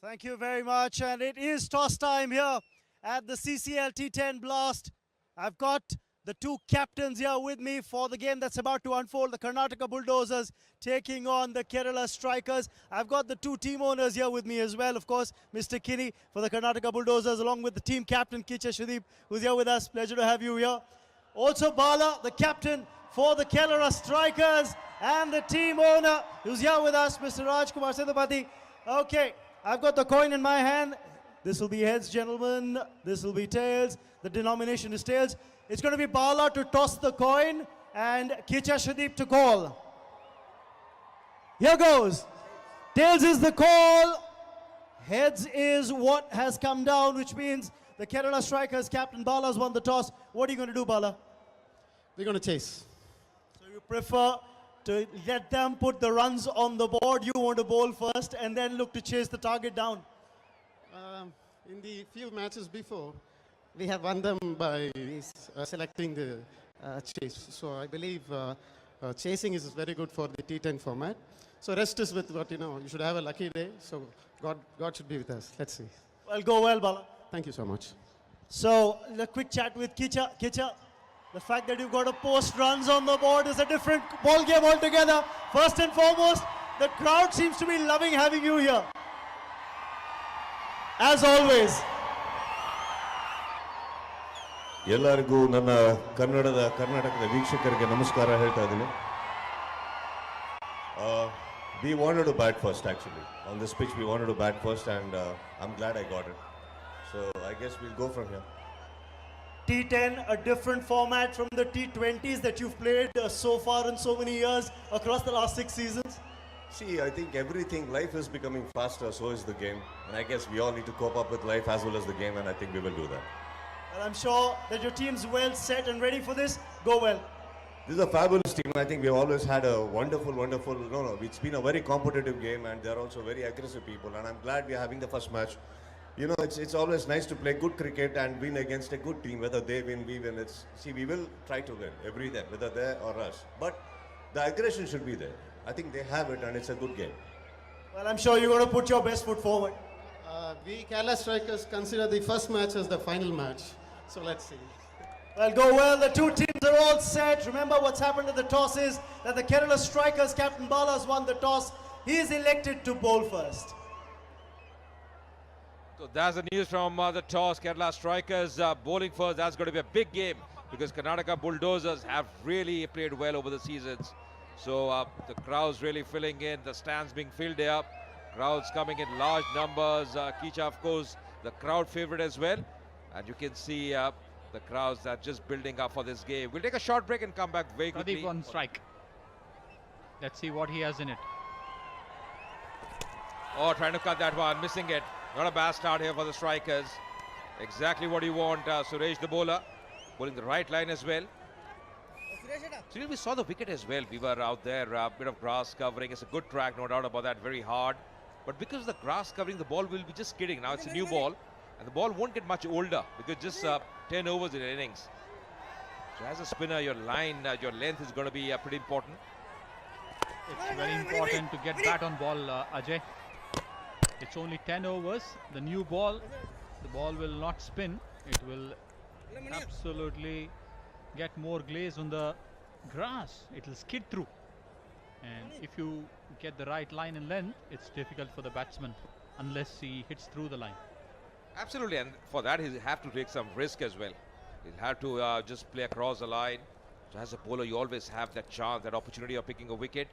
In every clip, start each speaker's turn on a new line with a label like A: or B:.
A: Thank you very much. And it is toss time here at the CCL T10 Blast. I've got the two captains here with me for the game that's about to unfold. The Karnataka Bulldozers taking on the Kerala Strikers. I've got the two team owners here with me as well. Of course, Mr. Kinney for the Karnataka Bulldozers, along with the team captain Kichcha, Sudeep, who's here with us. Pleasure to have you here. Also Bala, the captain for the Kerala Strikers, and the team owner who's here with us, Mr. Rajkumar Sethapati. Okay, I've got the coin in my hand. This will be heads, gentlemen. This will be tails. The denomination is tails. It's going to be Bala to toss the coin and Kichcha Sudeep to call. Here goes. Tails is the call. Heads is what has come down, which means the Kerala Strikers captain Bala has won the toss. What are you going to do, Bala?
B: We're going to chase.
A: So you prefer to let them put the runs on the board. You want to bowl first and then look to chase the target down.
B: In the few matches before, we have won them by selecting the chase. So I believe chasing is very good for the T10 format. So rest is with what, you should have a lucky day. So God should be with us. Let's see.
A: Well, go well, Bala.
B: Thank you so much.
A: So a quick chat with Kichcha. Kichcha, the fact that you've got to post runs on the board is a different ball game altogether. First and foremost, the crowd seems to be loving having you here. As always.
C: ಎಲ್ಲರಿಗೂ ನನ್ನ ಕರ್ನಾಟಕದ ವೀಕ್ಷಕರಿಗೆ ನಮಸ್ಕಾರ ಹೇಳ್ತಾ ಇದ್ದೀನಿ. We wanted to bat first actually. On this pitch we wanted to bat first and I'm glad I got it. So I guess we'll go from here.
A: T10, a different format from the T20s that you've played so far in so many years across the last 6 seasons.
C: See, I think life is becoming faster, so is the game. And I guess we all need to cope up with life as well as the game, and I think we will do that.
A: And I'm sure that your team's well set and ready for this. Go well.
C: This is a fabulous team. I think we've always had a wonderful, it's been a very competitive game and they're also very aggressive people. And I'm glad we're having the first match. It's always nice to play good cricket and win against a good team. Whether they win, we win. We will try to win every time, whether they or us. But the aggression should be there. I think they have it and it's a good game.
A: Well, I'm sure you're going to put your best foot forward.
B: We Kerala Strikers consider the first match as the final match. So let's see.
A: Well, go well. The two teams are all set. Remember what's happened at the toss is that the Kerala Strikers captain Bala has won the toss. He is elected to bowl first.
D: So that's the news from the toss. Kerala Strikers bowling first. That's going to be a big game because Karnataka Bulldozers have really played well over the seasons. So the crowd's really filling in, the stands being filled up, crowds coming in large numbers. Kichcha, of course, the crowd favorite as well. And you can see the crowds are just building up for this game. We'll take a short break and come back very quickly.
E: Pradeep on strike. Let's see what he has in it.
D: Oh, trying to cut that one, missing it. Not a bad start here for the Strikers. Exactly what you want. Suresh the bowler, bowling the right line as well. So we saw the wicket as well. We were out there, a bit of grass covering. It's a good track, no doubt about that, very hard. But because of the grass covering, the ball will be just skidding. Now it's a new ball, and the ball won't get much older because just 10 overs in innings. So as a spinner, your line, your length is going to be pretty important.
E: It's very important to get bat on ball, Ajay. It's only 10 overs. The new ball, the ball will not spin. It will absolutely get more glaze on the grass. It will skid through. And if you get the right line and length, it's difficult for the batsman unless he hits through the line.
D: Absolutely, and for that he'll have to take some risk as well. He'll have to just play across the line. So as a bowler, you always have that chance, that opportunity of picking a wicket.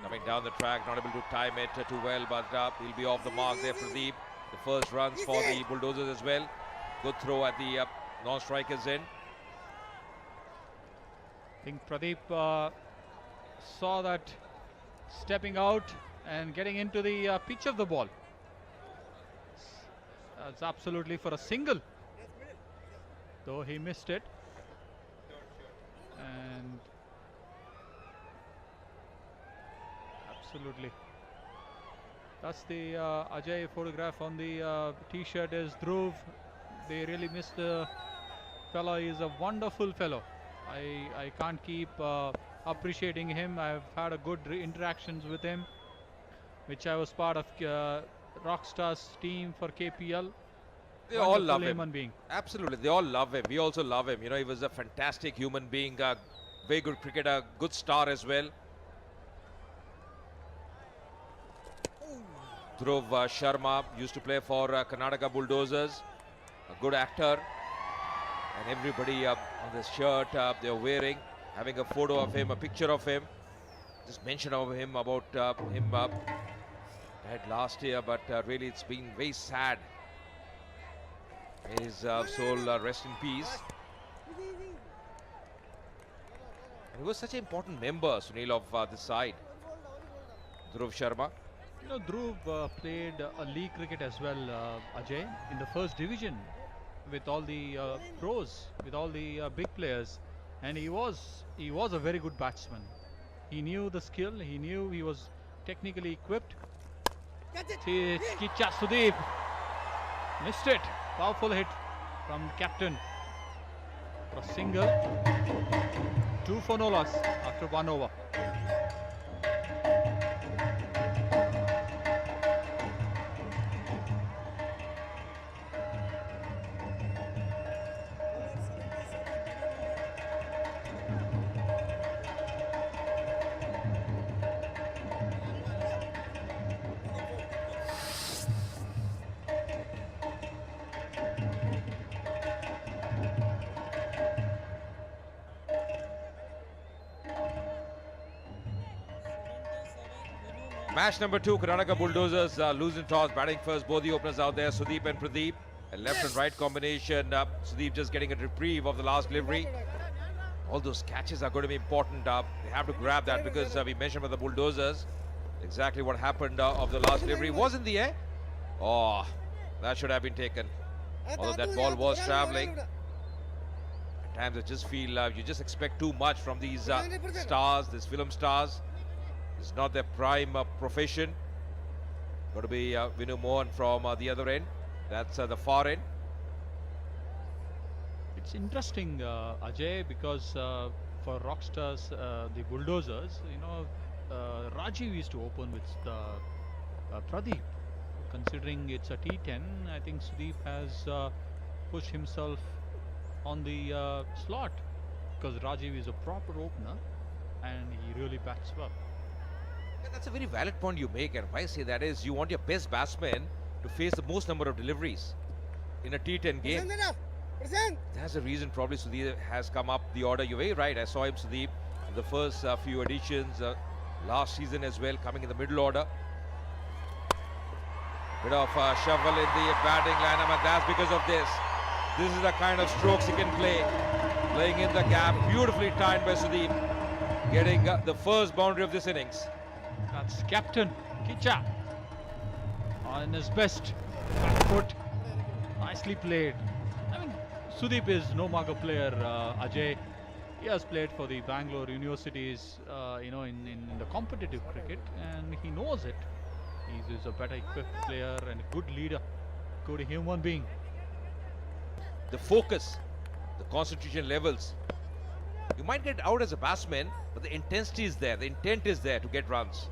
D: Coming down the track, not able to time it too well, but he'll be off the mark there, Pradeep. The first runs for the Bulldozers as well. Good throw at the non-strikers end.
E: I think Pradeep saw that stepping out and getting into the pitch of the ball. It's absolutely for a single, though he missed it. And absolutely, that's the Ajay photograph on the t-shirt is Dhruv. They really missed the fellow. He is a wonderful fellow. I can't keep appreciating him. I've had a good interactions with him, which I was part of Rockstar's team for KPL.
D: They all
E: Wonderful
D: love him.
E: human being.
D: Absolutely, they all love him. We also love him. You know, he was a fantastic human being, very good cricketer, good star as well. Dhruv Sharma used to play for Karnataka Bulldozers, a good actor. And everybody on this shirt they're wearing, having a photo of him, a picture of him. Just mention of him about him died last year, but really it's been very sad. His soul rest in peace. He was such an important member, Sunil, of this side. Dhruv Sharma.
E: You know, Dhruv played a league cricket as well, Ajay, in the first division with all the pros, with all the big players, and he was a very good batsman. He knew the skill. He knew he was technically equipped. Kichcha Sudeep missed it. Powerful hit from captain for a single. 2 for no loss after 1 over.
D: Match number 2, Karnataka Bulldozers losing toss, batting first. Both the openers out there, Sudeep and Pradeep. A left and right combination. Sudeep just getting a reprieve of the last delivery. All those catches are going to be important. They have to grab that because we mentioned about the Bulldozers. Exactly what happened of the last delivery was in the air. Oh, that should have been taken. Although that ball was traveling. At times I just feel you just expect too much from these stars, these film stars. It's not their prime profession. Got to be Vinu Mohan from the other end. That's the far end.
E: It's interesting, Ajay, because for Rockstars, the Bulldozers, you know, Rajiv used to open with Pradeep. Considering it's a T10, I think Sudeep has pushed himself on the slot because Rajiv is a proper opener and he really bats well.
D: Yeah, that's a very valid point you make, and why I say that is you want your best batsman to face the most number of deliveries in a T10 game. That's the reason probably Sudeep has come up the order. You're very right. I saw him, Sudeep, in the first few editions last season as well, coming in the middle order. Bit of shovel in the batting lineup, and that's because of this. This is the kind of strokes he can play. Playing in the gap, beautifully timed by Sudeep, getting the first boundary of this innings.
E: That's captain Kichcha on his best back foot. Nicely played. I mean, Sudeep is no mugger player, Ajay. He has played for the Bangalore Universities, you know, in the competitive cricket, and he knows it. He's a better equipped player and a good leader, good human being.
D: The focus, the concentration levels. You might get out as a batsman, but the intensity is there. The intent is there to get runs.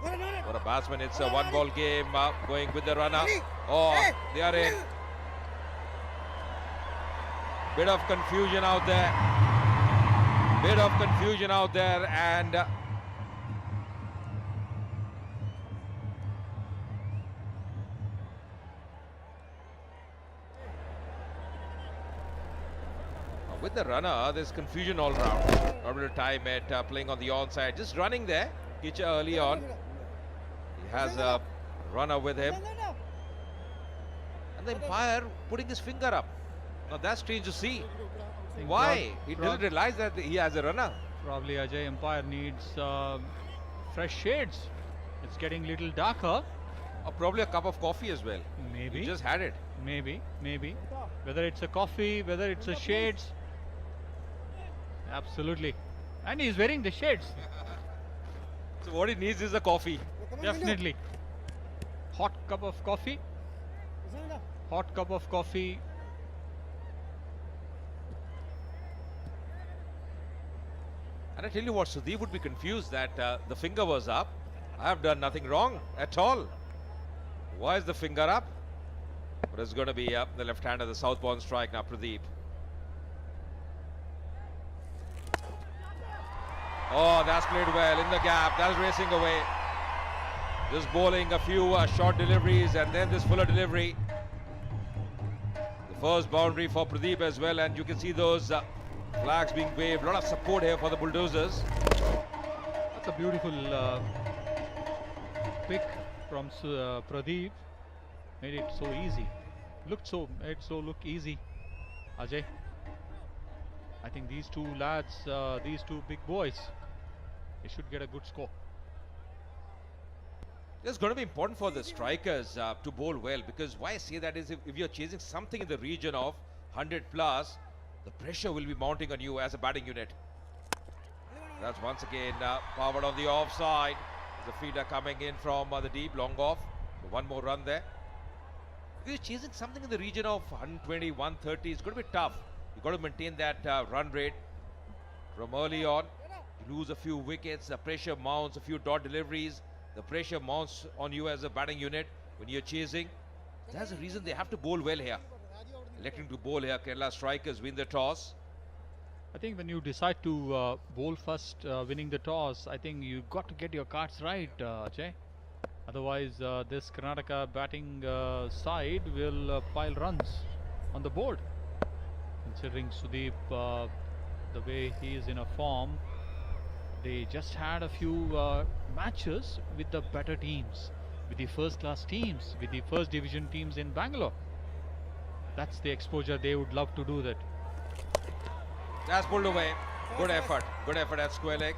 D: For a batsman, it's a one-ball game. Going with the runner. Oh, they are in. Bit of confusion out there. Bit of confusion out there, and with the runner, there's confusion all round. Not able to time it, playing on the onside, just running there. Kichcha early on. He has a runner with him. And the umpire putting his finger up. Now that's strange to see. Why? He doesn't realize that he has a runner.
E: Probably Ajay, umpire needs fresh shades. It's getting a little darker.
D: Or probably a cup of coffee as well.
E: Maybe.
D: He just had it.
E: Maybe. Whether it's a coffee, whether it's a shades. Absolutely. And he's wearing the shades.
D: So what he needs is a coffee.
E: Definitely. Hot cup of coffee. Hot cup of coffee.
D: And I tell you what, Sudeep would be confused that the finger was up. I have done nothing wrong at all. Why is the finger up? But it's going to be up the left hand of the southbound strike now, Pradeep. Oh, that's played well in the gap. That's racing away. Just bowling a few short deliveries and then this fuller delivery. The first boundary for Pradeep as well, and you can see those flags being waved. A lot of support here for the Bulldozers.
E: That's a beautiful pick from Pradeep. Made it so easy. Made it so look easy. Ajay, I think these two lads, these two big boys, they should get a good score.
D: It's going to be important for the strikers to bowl well, because why I say that is if you're chasing something in the region of 100 plus, the pressure will be mounting on you as a batting unit. That's once again powered on the offside. There's a feeder coming in from the deep, long off. One more run there. If you're chasing something in the region of 120, 130, it's going to be tough. You've got to maintain that run rate from early on. You lose a few wickets, the pressure mounts, a few dot deliveries. The pressure mounts on you as a batting unit when you're chasing. That's the reason they have to bowl well here. Electing to bowl here, Kerala strikers win the toss.
E: I think when you decide to bowl first, winning the toss, I think you've got to get your cards right, Ajay. Otherwise, this Karnataka batting side will pile runs on the board. Considering Sudeep, the way he is in a form, they just had a few matches with the better teams, with the first-class teams, with the first division teams in Bangalore. That's the exposure they would love to do that.
D: That's pulled away. Good effort at square leg.